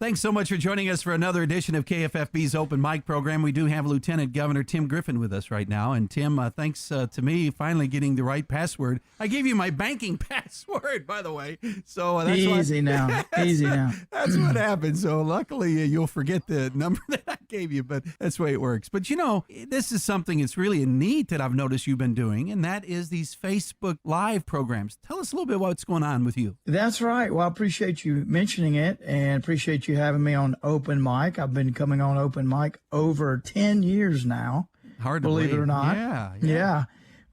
Thanks so much for joining us for another edition of KFFB's Open Mic program. We do have Lieutenant Governor Tim Griffin with us right now. And Tim, thanks to me finally getting the right password. I gave you my banking password, by the way. So that's easy now. That's what happened. So luckily you'll forget the number that I gave you, but that's the way it works. But you know, this is something that's really neat that I've noticed you've been doing, and that is these Facebook Live programs. Tell us a little bit what's going on with you. That's right. Well, I appreciate you mentioning it and appreciate you having me on Open Mic. I've been coming on Open Mic over 10 years now. Hard to believe it or not. Yeah.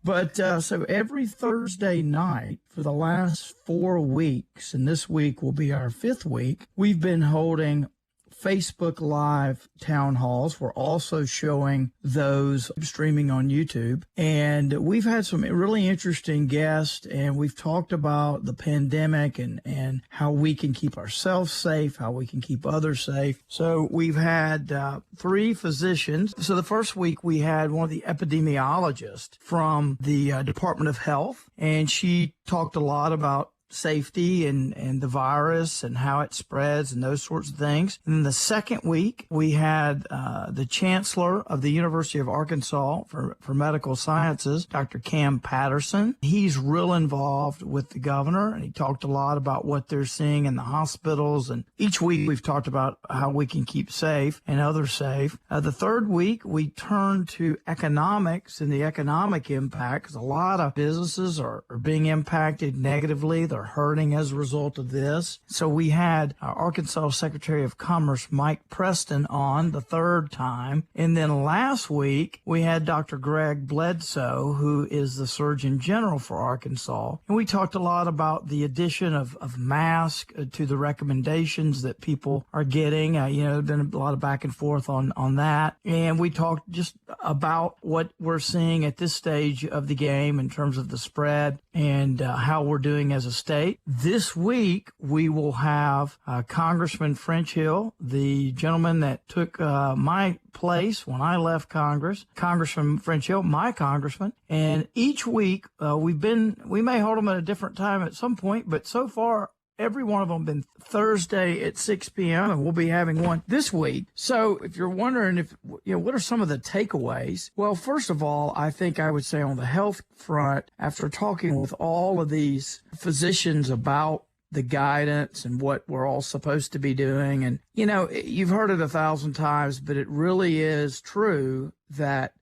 But so every Thursday night for the last 4 weeks, and this week will be our 5th week, we've been holding Facebook Live town halls. We're also showing those streaming on YouTube. And we've had some really interesting guests, and we've talked about the pandemic and how we can keep ourselves safe, how we can keep others safe. So we've had 3 physicians. So the first week we had one of the epidemiologists from the Department of Health, and she talked a lot about safety and the virus and how it spreads and those sorts of things. And then the second week, we had the Chancellor of the University of Arkansas for Medical Sciences, Dr. Cam Patterson. He's real involved with the governor, and he talked a lot about what they're seeing in the hospitals. And each week, we've talked about how we can keep safe and others safe. The third week, we turned to economics and the economic impact, because a lot of businesses are being impacted negatively. They're hurting as a result of this. So we had our Arkansas Secretary of Commerce, Mike Preston, on the third time. And then last week, we had Dr. Greg Bledsoe, who is the Surgeon General for Arkansas. And we talked a lot about the addition of masks to the recommendations that people are getting. There's been a lot of back and forth on that. And we talked just about what we're seeing at this stage of the game in terms of the spread and how we're doing as a state. This week, we will have Congressman French Hill, the gentleman that took my place when I left Congress, Congressman French Hill, my congressman. And each week, we may hold them at a different time at some point, but so far, every one of them been Thursday at 6 p.m., and we'll be having one this week. So if you're wondering what are some of the takeaways? Well, first of all, I think I would say on the health front, after talking with all of these physicians about the guidance and what we're all supposed to be doing, and, you've heard it 1,000 times, but it really is true that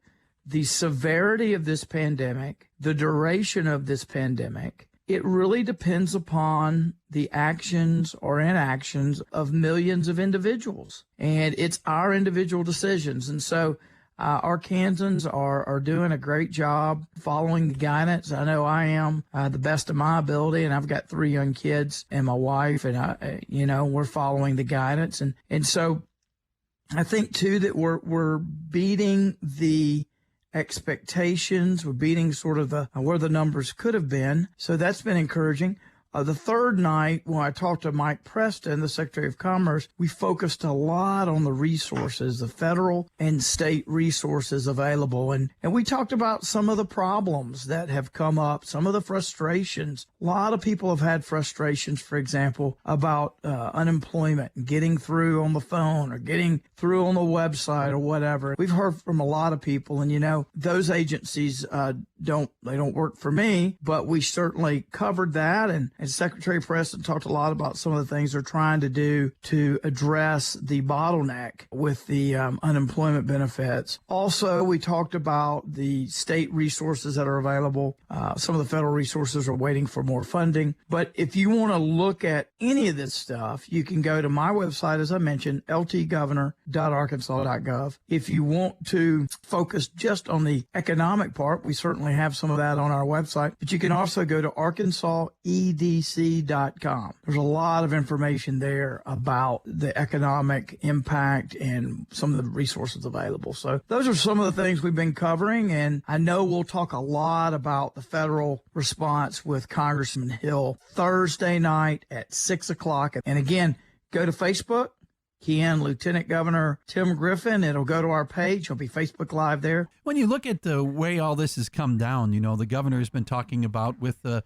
the severity of this pandemic, the duration of this pandemic, it really depends upon the actions or inactions of millions of individuals. And it's our individual decisions. And so Arkansans are doing a great job following the guidance. I know I am the best of my ability, and I've got 3 young kids and my wife, and we're following the guidance. And so I think, too, that we're beating the expectations. We're beating sort of where the numbers could have been. So that's been encouraging. The third night, when I talked to Mike Preston, the Secretary of Commerce, we focused a lot on the resources, the federal and state resources available. And we talked about some of the problems that have come up, some of the frustrations. A lot of people have had frustrations, for example, about unemployment and getting through on the phone or getting through on the website or whatever. We've heard from a lot of people, and, those agencies don't work for me, but we certainly covered that. And Secretary Preston talked a lot about some of the things they're trying to do to address the bottleneck with the unemployment benefits. Also, we talked about the state resources that are available. Some of the federal resources are waiting for more funding. But if you want to look at any of this stuff, you can go to my website, as I mentioned, ltgovernor.arkansas.gov. If you want to focus just on the economic part, we certainly have some of that on our website. But you can also go to ArkansasED.com. There's a lot of information there about the economic impact and some of the resources available. So those are some of the things we've been covering, and I know we'll talk a lot about the federal response with Congressman Hill Thursday night at 6 o'clock. And again, go to Facebook, key in Lieutenant Governor Tim Griffin. It'll go to our page. It'll be Facebook Live there. When you look at the way all this has come down, the governor has been talking about with Dr.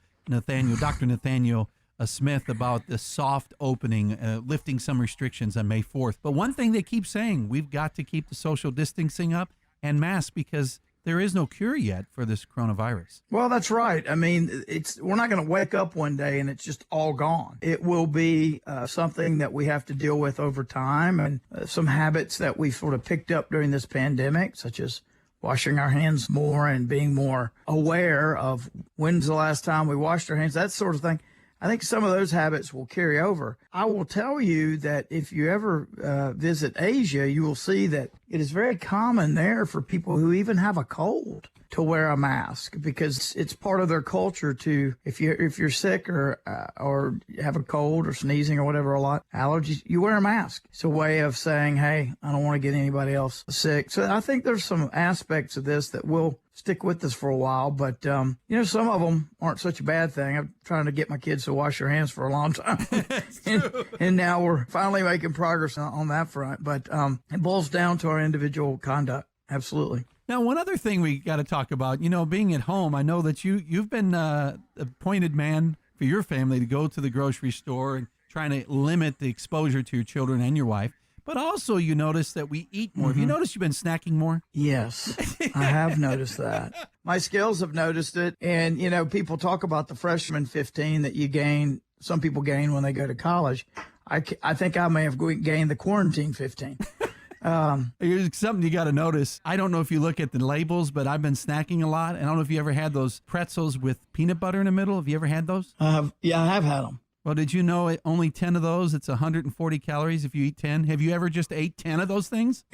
Nathaniel Smith about the soft opening, lifting some restrictions on May 4th. But one thing they keep saying, we've got to keep the social distancing up and masks because there is no cure yet for this coronavirus. Well, that's right. I mean, we're not going to wake up one day and it's just all gone. It will be something that we have to deal with over time, and some habits that we sort of picked up during this pandemic, such as washing our hands more and being more aware of when's the last time we washed our hands, that sort of thing. I think some of those habits will carry over. I will tell you that if you ever visit Asia, you will see that it is very common there for people who even have a cold to wear a mask, because it's part of their culture to, if you're sick or have a cold or sneezing or whatever, a lot allergies, you wear a mask. It's a way of saying, hey, I don't want to get anybody else sick. So I think there's some aspects of this that will stick with us for a while, but some of them aren't such a bad thing. I'm trying to get my kids to wash their hands for a long time, and now we're finally making progress on that front. But it boils down to our individual conduct. Absolutely. Now, one other thing we got to talk about, being at home, I know that you've been appointed man for your family to go to the grocery store and trying to limit the exposure to your children and your wife. But also you notice that we eat more. Have you noticed you've been snacking more? Yes, I have noticed that. My scales have noticed it. And, people talk about the freshman 15 that you gain, some people gain when they go to college. I think I may have gained the quarantine 15. Here's something you got to notice. I don't know if you look at the labels, but I've been snacking a lot. And I don't know if you ever had those pretzels with peanut butter in the middle. Have you ever had those? Yeah, I have had them. Well, did you know only 10 of those, it's 140 calories if you eat 10? Have you ever just ate 10 of those things?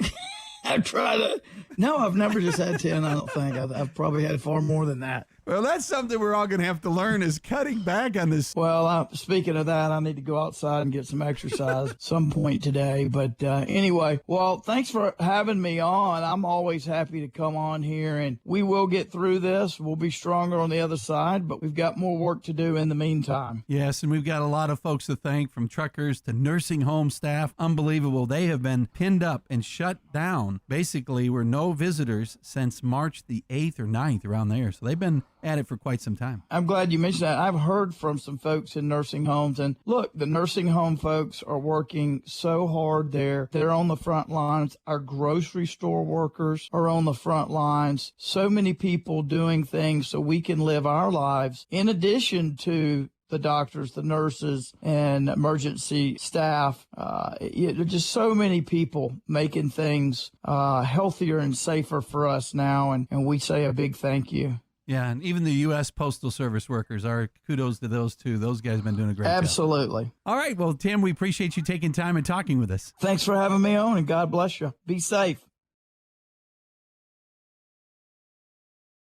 I've tried it. No, I've never just had 10, I don't think. I've probably had far more than that. Well, that's something we're all going to have to learn is cutting back on this. Well, speaking of that, I need to go outside and get some exercise some point today. But anyway, well, thanks for having me on. I'm always happy to come on here, and we will get through this. We'll be stronger on the other side, but we've got more work to do in the meantime. Yes, and we've got a lot of folks to thank, from truckers to nursing home staff. Unbelievable. They have been pinned up and shut down. Basically, we're no visitors since March the 8th or 9th, around there. So they've been at it for quite some time. I'm glad you mentioned that. I've heard from some folks in nursing homes, and look, the nursing home folks are working so hard there. They're on the front lines. Our grocery store workers are on the front lines. So many people doing things so we can live our lives, in addition to the doctors, the nurses, and emergency staff. There's just so many people making things healthier and safer for us now, and we say a big thank you. Yeah, and even the U.S. Postal Service workers, our kudos to those too. Those guys have been doing a great job. Absolutely. All right, well, Tim, we appreciate you taking time and talking with us. Thanks for having me on, and God bless you. Be safe.